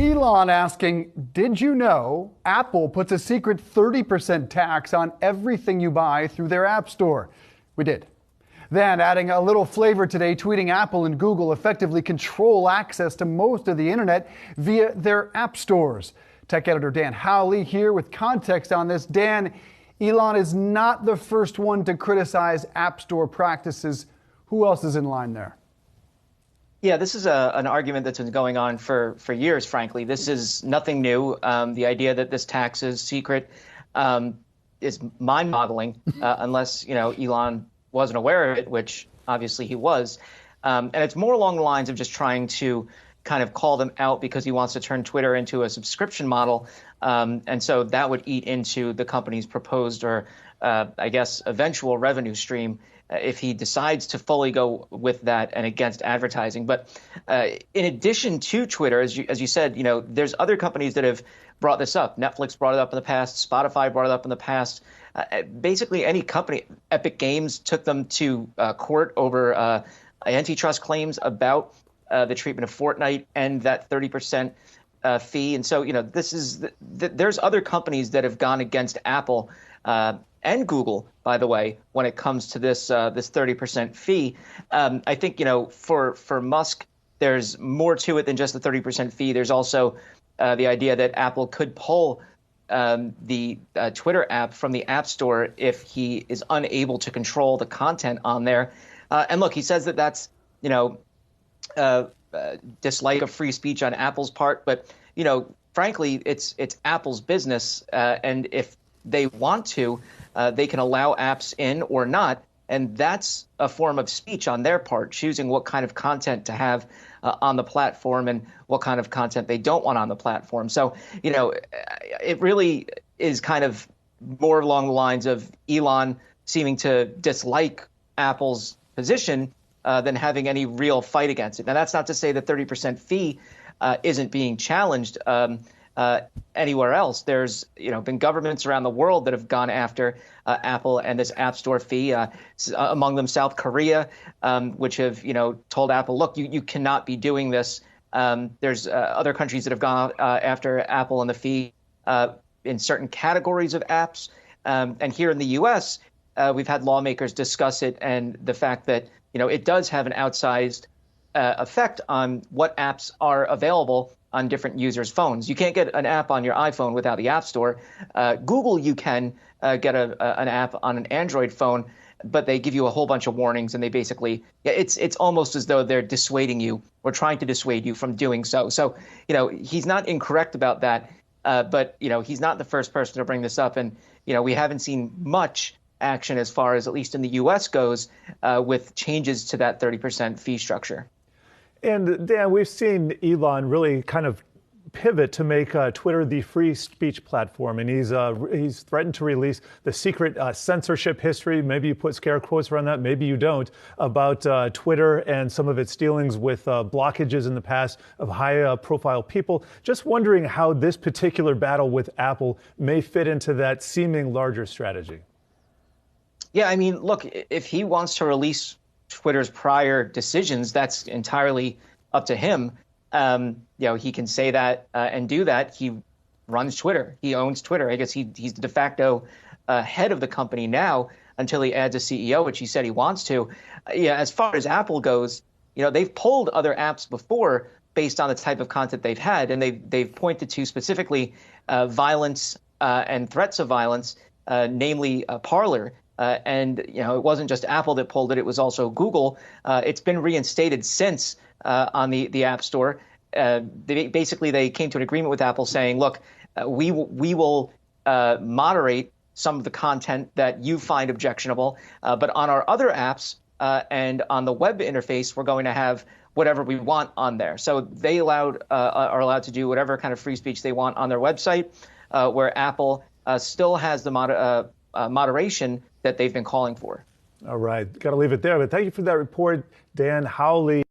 Elon asking, did you know Apple puts a secret 30% tax on everything you buy through their App Store? We did. Then, adding a little flavor today, tweeting Apple and Google effectively control access to most of the internet via their app stores. Tech editor Dan Howley here with context on this. Dan, Elon is not the first one to criticize App Store practices. Who else is in line there? Yeah, this is an argument that's been going on for years, frankly. This is nothing new. The idea that this tax is secret is mind-boggling, unless, Elon wasn't aware of it, which obviously he was. And it's more along the lines of just trying to kind of call them out because he wants to turn Twitter into a subscription model. And so that would eat into the company's proposed or, eventual revenue stream if he decides to fully go with that and against advertising. But in addition to Twitter, as you said, there's other companies that have brought this up. Netflix brought it up in the past. Spotify brought it up in the past. Basically, any company, Epic Games took them to court over antitrust claims about the treatment of Fortnite and that 30% fee. And so, there's other companies that have gone against Apple and Google, by the way, when it comes to this 30% fee. I think, for Musk, there's more to it than just the 30% fee. There's also the idea that Apple could pull the Twitter app from the App Store if he is unable to control the content on there. And look, he says that that's, dislike of free speech on Apple's part. But, frankly, it's Apple's business. And if they want to, they can allow apps in or not. And that's a form of speech on their part, choosing what kind of content to have on the platform and what kind of content they don't want on the platform. So, it really is kind of more along the lines of Elon seeming to dislike Apple's position than having any real fight against it. Now, that's not to say the 30% fee isn't being challenged anywhere else. There's been governments around the world that have gone after Apple and this App Store fee, among them South Korea, which have told Apple, look, you cannot be doing this. There's other countries that have gone after Apple and the fee in certain categories of apps. And here in the U.S., we've had lawmakers discuss it and the fact that it does have an outsized effect on what apps are available on different users' phones. You can't get an app on your iPhone without the App Store. Google, you can get an app on an Android phone, but they give you a whole bunch of warnings, and they basically, it's almost as though they're dissuading you or trying to dissuade you from doing so. So, he's not incorrect about that, but, he's not the first person to bring this up. And, we haven't seen much action as far as, at least in the U.S. goes, with changes to that 30% fee structure. And Dan, we've seen Elon really kind of pivot to make Twitter the free speech platform, and he's threatened to release the secret censorship history. Maybe you put scare quotes around that, maybe you don't, about Twitter and some of its dealings with blockages in the past of high-profile people. Just wondering how this particular battle with Apple may fit into that seeming larger strategy. Yeah, I mean, look, if he wants to release Twitter's prior decisions, that's entirely up to him. He can say that and do that. He runs Twitter. He owns Twitter. I guess he's the de facto head of the company now until he adds a CEO, which he said he wants to. As far as Apple goes, they've pulled other apps before based on the type of content they've had, and they've pointed to specifically violence and threats of violence, namely Parler. And it wasn't just Apple that pulled it; it was also Google. It's been reinstated since on the App Store. They came to an agreement with Apple saying, "Look, we will moderate some of the content that you find objectionable, but on our other apps and on the web interface, we're going to have whatever we want on there." So they are allowed to do whatever kind of free speech they want on their website, where Apple still has the moderation that they've been calling for. All right. Got to leave it there. But thank you for that report, Dan Howley.